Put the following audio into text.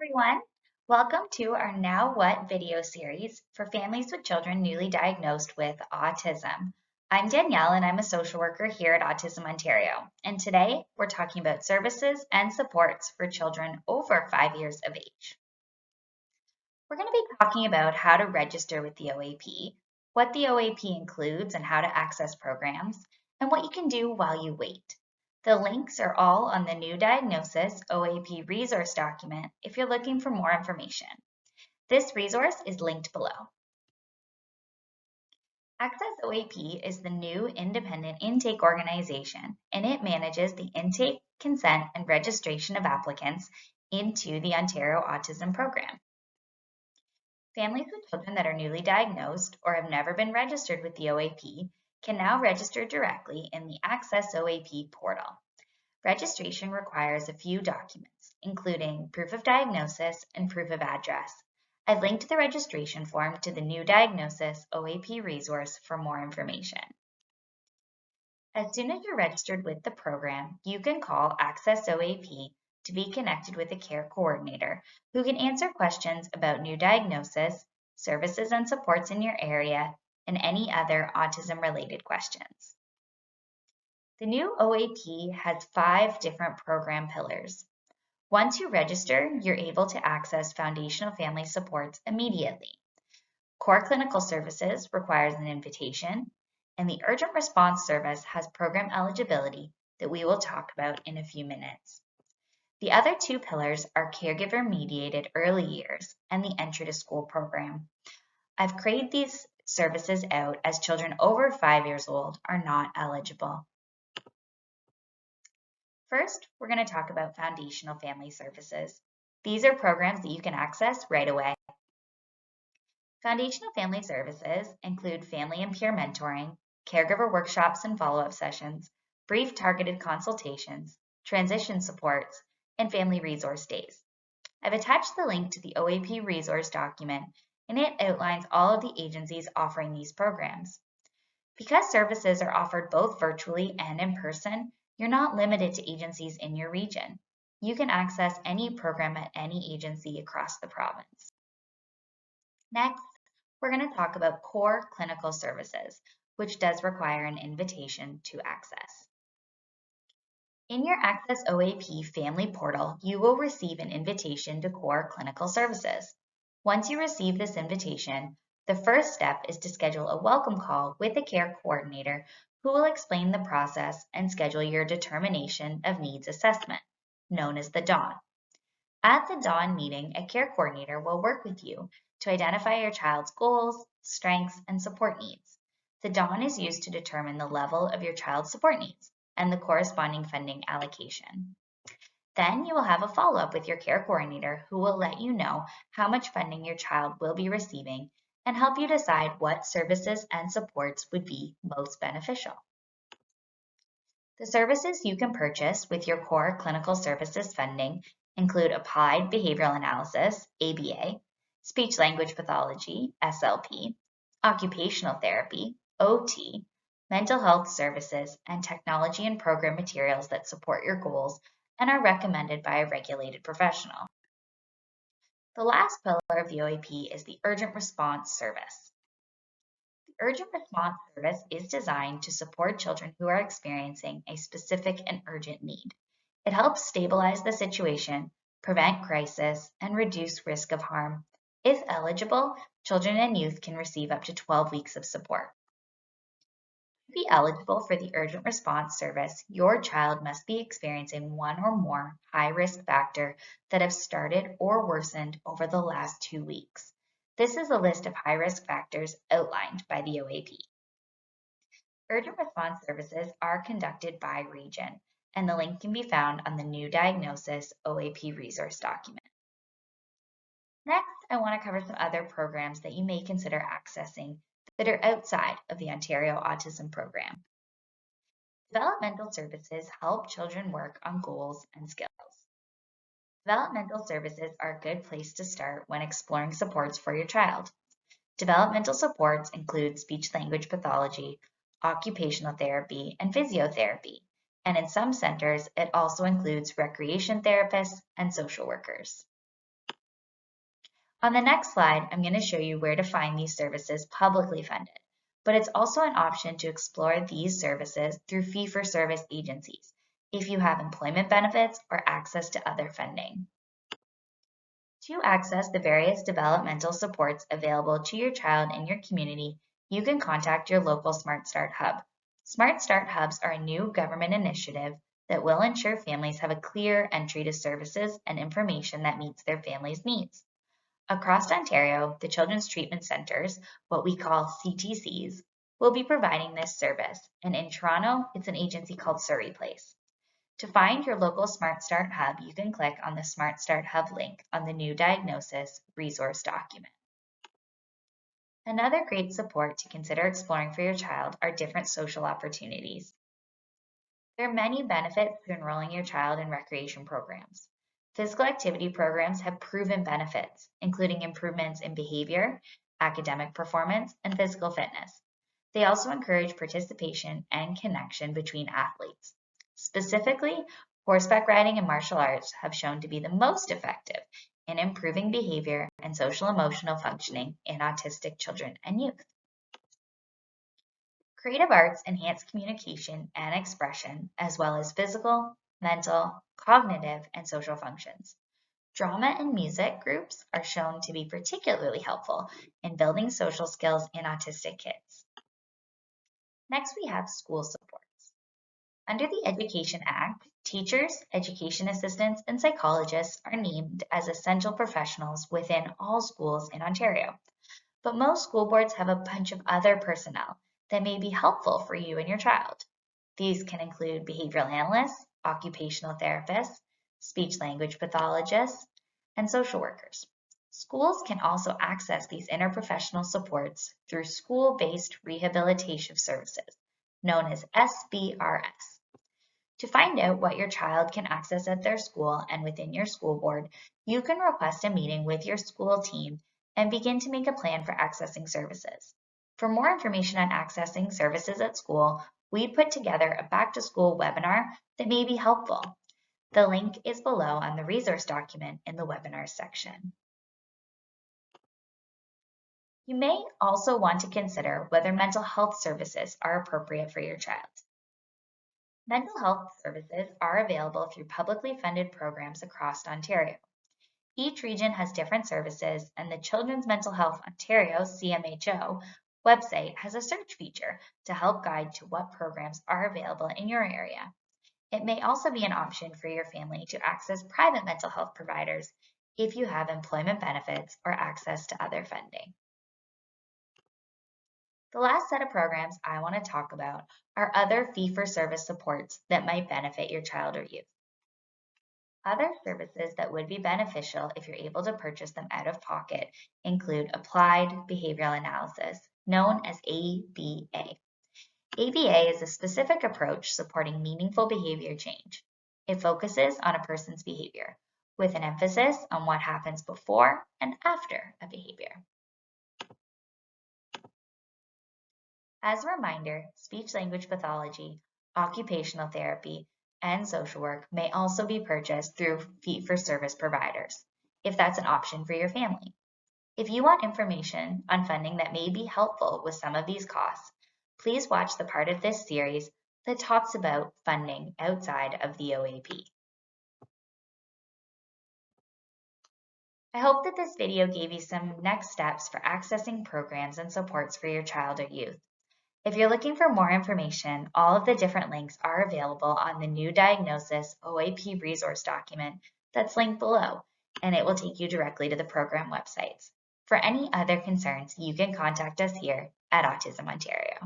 everyone. Welcome to our Now What video series for families with children newly diagnosed with autism. I'm Danielle and I'm a social worker here at Autism Ontario. And today we're talking about services and supports for children over 5 years of age. We're going to be talking about how to register with the OAP, what the OAP includes and how to access programs, and what you can do while you wait. The links are all on the New Diagnosis OAP resource document if you're looking for more information. This resource is linked below. Access OAP is the new independent intake organization, and it manages the intake, consent, and registration of applicants into the Ontario Autism Program. Families with children that are newly diagnosed or have never been registered with the OAP can now register directly in the Access OAP portal. Registration requires a few documents, including proof of diagnosis and proof of address. I've linked the registration form to the New Diagnosis OAP resource for more information. As soon as you're registered with the program, you can call Access OAP to be connected with a care coordinator who can answer questions about new diagnosis, services and supports in your area, and any other autism-related questions. The new OAP has 5 different program pillars. Once you register, you're able to access foundational family supports immediately. Core clinical services requires an invitation, and the Urgent Response service has program eligibility that we will talk about in a few minutes. The other 2 pillars are caregiver-mediated early years and the Entry to School program. I've grayed these services out as children over 5 years old are not eligible. First, we're going to talk about foundational family services. These are programs that you can access right away. Foundational family services include family and peer mentoring, caregiver workshops and follow-up sessions, brief targeted consultations, transition supports, and family resource days. I've attached the link to the OAP resource document, and it outlines all of the agencies offering these programs. Because services are offered both virtually and in person, you're not limited to agencies in your region. You can access any program at any agency across the province. Next, we're going to talk about core clinical services, which does require an invitation to access. In your Access OAP Family Portal, you will receive an invitation to core clinical services. Once you receive this invitation, the first step is to schedule a welcome call with a care coordinator who will explain the process and schedule your determination of needs assessment, known as the DAWN. At the DAWN meeting, a care coordinator will work with you to identify your child's goals, strengths, and support needs. The DAWN is used to determine the level of your child's support needs and the corresponding funding allocation. Then you will have a follow-up with your care coordinator who will let you know how much funding your child will be receiving and help you decide what services and supports would be most beneficial. The services you can purchase with your core clinical services funding include applied behavioral analysis, ABA, speech language pathology, SLP, occupational therapy, OT, mental health services, and technology and program materials that support your goals and are recommended by a regulated professional. The last pillar of the OAP is the Urgent Response service. The Urgent Response service is designed to support children who are experiencing a specific and urgent need. It helps stabilize the situation, prevent crisis, and reduce risk of harm. If eligible, children and youth can receive up to 12 weeks of support. To be eligible for the Urgent Response service, your child must be experiencing one or more high-risk factors that have started or worsened over the last 2 weeks. This is a list of high-risk factors outlined by the OAP. Urgent Response services are conducted by region, and the link can be found on the New Diagnosis OAP resource document. Next, I want to cover some other programs that you may consider accessing that are outside of the Ontario Autism Program. Developmental Services help children work on goals and skills. Developmental services are a good place to start when exploring supports for your child. Developmental supports include speech-language pathology, occupational therapy, and physiotherapy, and in some centers, it also includes recreation therapists and social workers. On the next slide, I'm going to show you where to find these services publicly funded, but it's also an option to explore these services through fee-for-service agencies if you have employment benefits or access to other funding. To access the various developmental supports available to your child in your community, you can contact your local Smart Start Hub. Smart Start Hubs are a new government initiative that will ensure families have a clear entry to services and information that meets their family's needs. Across Ontario, the Children's Treatment Centres, what we call CTCs, will be providing this service, and in Toronto, it's an agency called Surrey Place. To find your local Smart Start Hub, you can click on the Smart Start Hub link on the New Diagnosis resource document. Another great support to consider exploring for your child are different social opportunities. There are many benefits to enrolling your child in recreation programs. Physical activity programs have proven benefits, including improvements in behavior, academic performance, and physical fitness. They also encourage participation and connection between athletes. Specifically, horseback riding and martial arts have shown to be the most effective in improving behavior and social emotional functioning in autistic children and youth. Creative arts enhance communication and expression, as well as physical, mental, cognitive, and social functions. Drama and music groups are shown to be particularly helpful in building social skills in autistic kids. Next, we have school supports. Under the Education Act, teachers, education assistants, and psychologists are named as essential professionals within all schools in Ontario. But most school boards have a bunch of other personnel that may be helpful for you and your child. These can include behavioral analysts, occupational therapists, speech-language pathologists, and social workers. Schools can also access these interprofessional supports through school-based rehabilitation services, known as SBRS. To find out what your child can access at their school and within your school board, you can request a meeting with your school team and begin to make a plan for accessing services. For more information on accessing services at school, we put together a back-to-school webinar that may be helpful. The link is below on the resource document in the webinar section. You may also want to consider whether mental health services are appropriate for your child. Mental health services are available through publicly funded programs across Ontario. Each region has different services, and the Children's Mental Health Ontario (CMHO) website has a search feature to help guide to what programs are available in your area. It may also be an option for your family to access private mental health providers if you have employment benefits or access to other funding. The last set of programs I want to talk about are other fee-for-service supports that might benefit your child or youth. Other services that would be beneficial if you're able to purchase them out of pocket include Applied Behavioral Analysis, known as ABA. ABA is a specific approach supporting meaningful behavior change. It focuses on a person's behavior, with an emphasis on what happens before and after a behavior. As a reminder, speech-language pathology, occupational therapy, and social work may also be purchased through fee-for-service providers, if that's an option for your family. If you want information on funding that may be helpful with some of these costs, please watch the part of this series that talks about funding outside of the OAP. I hope that this video gave you some next steps for accessing programs and supports for your child or youth. If you're looking for more information, all of the different links are available on the New Diagnosis OAP resource document that's linked below, and it will take you directly to the program websites. For any other concerns, you can contact us here at Autism Ontario.